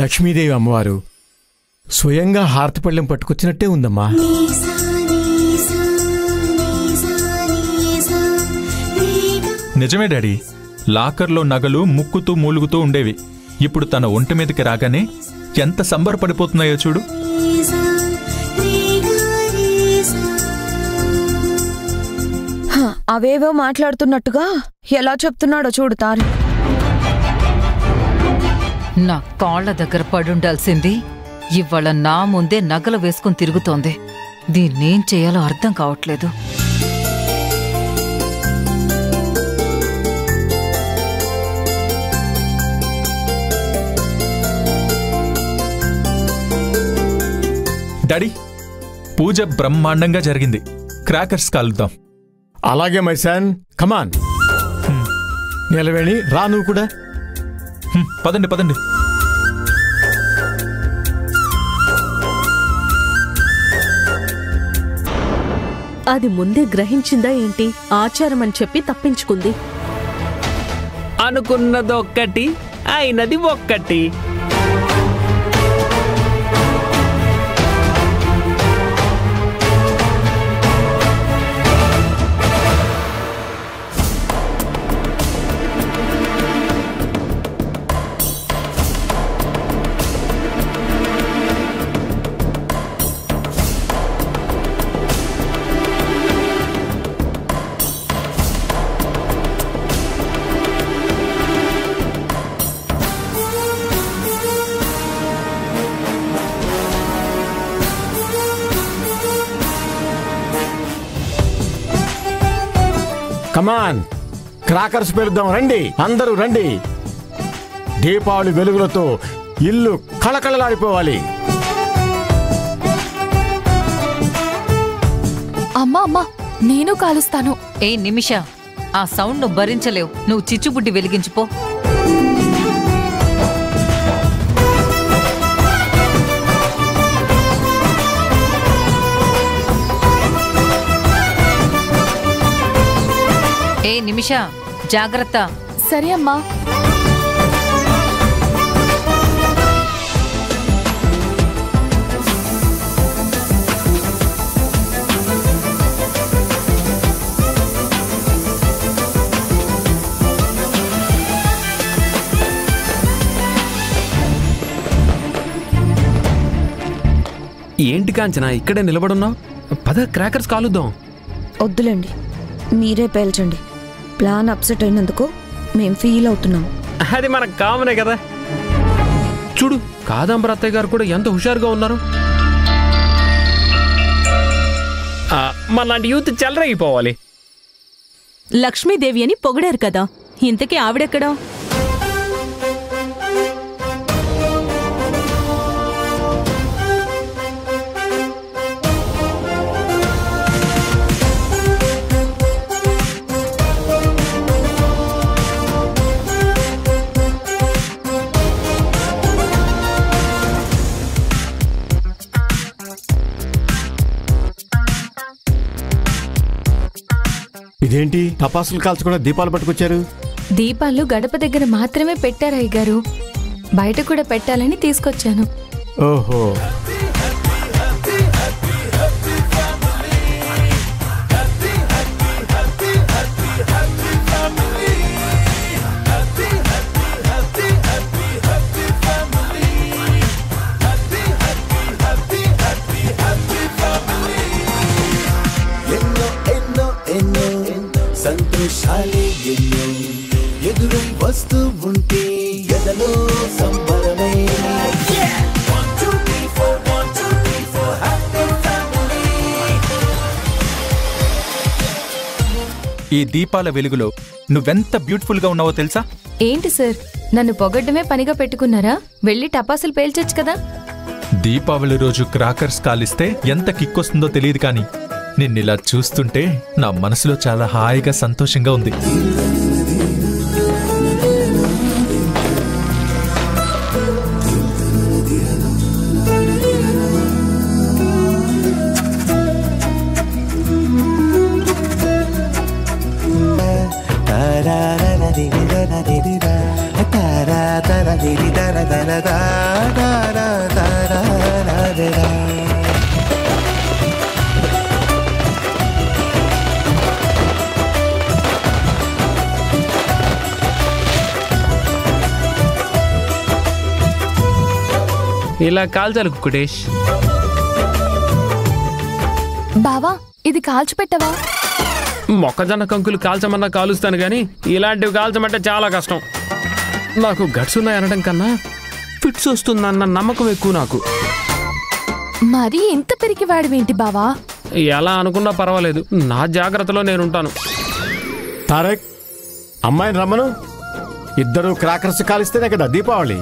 లక్ష్మీదేవి అమ్మవారు స్వయంగా హారతిపళ్ళెం పట్టుకొచ్చినట్టే ఉందమ్మా. నిజమే డాడీ, లాకర్లో నగలు ముక్కుతూ మూలుగుతూ ఉండేవి. ఇప్పుడు తన ఒంటి మీదకి రాగానే ఎంత సంబరపడిపోతున్నాయో చూడు. అవేవో మాట్లాడుతున్నట్టుగా ఎలా చెప్తున్నాడో చూడు తారు. నా కాళ్ల దగ్గర పడుండాల్సింది ఇవాళ నా ముందే నగలు వేసుకుని తిరుగుతోంది. దీన్నేం చేయాలో అర్థం కావట్లేదు. డాడీ, పూజ బ్రహ్మాండంగా జరిగింది. క్రాకర్స్ కాలుద్దాం. అలాగే మైసాన్, కమాన్. నిలవేణి రా, నువ్వు కూడా. పదండి పదండి. అది ముందే గ్రహించిందా ఏంటి? ఆచారం అని చెప్పి తప్పించుకుంది. అనుకున్నదొక్కటి, అయినది ఒక్కటి. కమాన్, క్రాకర్స్ పేలుద్దాం. రండి, అందరూ రండి. దీపావళి వెలుగులతో ఇల్లు కళకళలాడిపోవాలి. అమ్మా అమ్మా, నేను కాలుస్తాను. ఏ నిమిష, ఆ సౌండ్ నువ్వు భరించలేవు. నువ్వు చిచ్చుబుడ్డి వెలిగించిపో. ఏ నిమిష, జాగ్రత్త. సరే అమ్మా. ఏంటి కాంచనా ఇక్కడే నిలబడున్నావు? పద, క్రాకర్స్ కాలుద్దాం. వద్దులేండి, మీరే పేల్చండి. ప్లాన్ అప్సెట్ అయినందుకు మేం ఫీల్ అవుతున్నాం. అది మనకు కామనే కదా. చూడు, కాదంబర అత్తయ్య గారు కూడా ఎంత హుషారుగా ఉన్నారు. మనలాంటి యూత్ చెలరేగిపోవాలి. లక్ష్మీదేవి అని పొగిడారు కదా, ఇంతకీ ఆవిడెక్కడా? ఇదేంటి, టపాసులు కాల్చకుండా దీపాలు పట్టుకొచ్చారు? దీపాలు గడప దగ్గర మాత్రమే పెట్టారు అయ్యగారు. బయట కూడా పెట్టాలని తీసుకొచ్చాను. ఓహో, సంతోషాలే ఎన్నో ఎదురై వస్తూ ఉంటే ఎదలో సంబరమే. ఈ దీపాల వెలుగులో నువ్వెంత బ్యూటిఫుల్ గా ఉన్నావో తెలుసా? ఏంటి సార్, నన్ను పొగడ్డమే పనిగా పెట్టుకున్నారా? వెళ్ళి టపాసులు పేల్చొచ్చు కదా. దీపావళి రోజు క్రాకర్స్ కాలిస్తే ఎంత కిక్కొస్తుందో తెలియదు, కానీ నిన్నిలా చూస్తుంటే నా మనసులో చాలా హాయిగా సంతోషంగా ఉంది. దిరి దర దర దర దర దర. ఇలా కాల్చాలి కుకుటేష్. బావా ఇది కాల్చిపెట్టవా? మొక్కజొన్న కంకులు కాల్చమన్నా కాలుస్తాను కానీ ఇలాంటివి కాల్చమంటే చాలా కష్టం. నాకు గట్స్ ఉన్నాయనడం కన్నా ఫిట్స్ వస్తుందన్న నమ్మకం ఎక్కువ నాకు. మరి ఇంత పెరిగి వాడివేంటి బావా? ఎలా అనుకున్నా పర్వాలేదు, నా జాగ్రత్తలో నేనుంటాను. తారక్, అమ్మాయిని రమ్మను. ఇద్దరు క్రాకర్స్ కాలిస్తేనే కదా దీపావళి.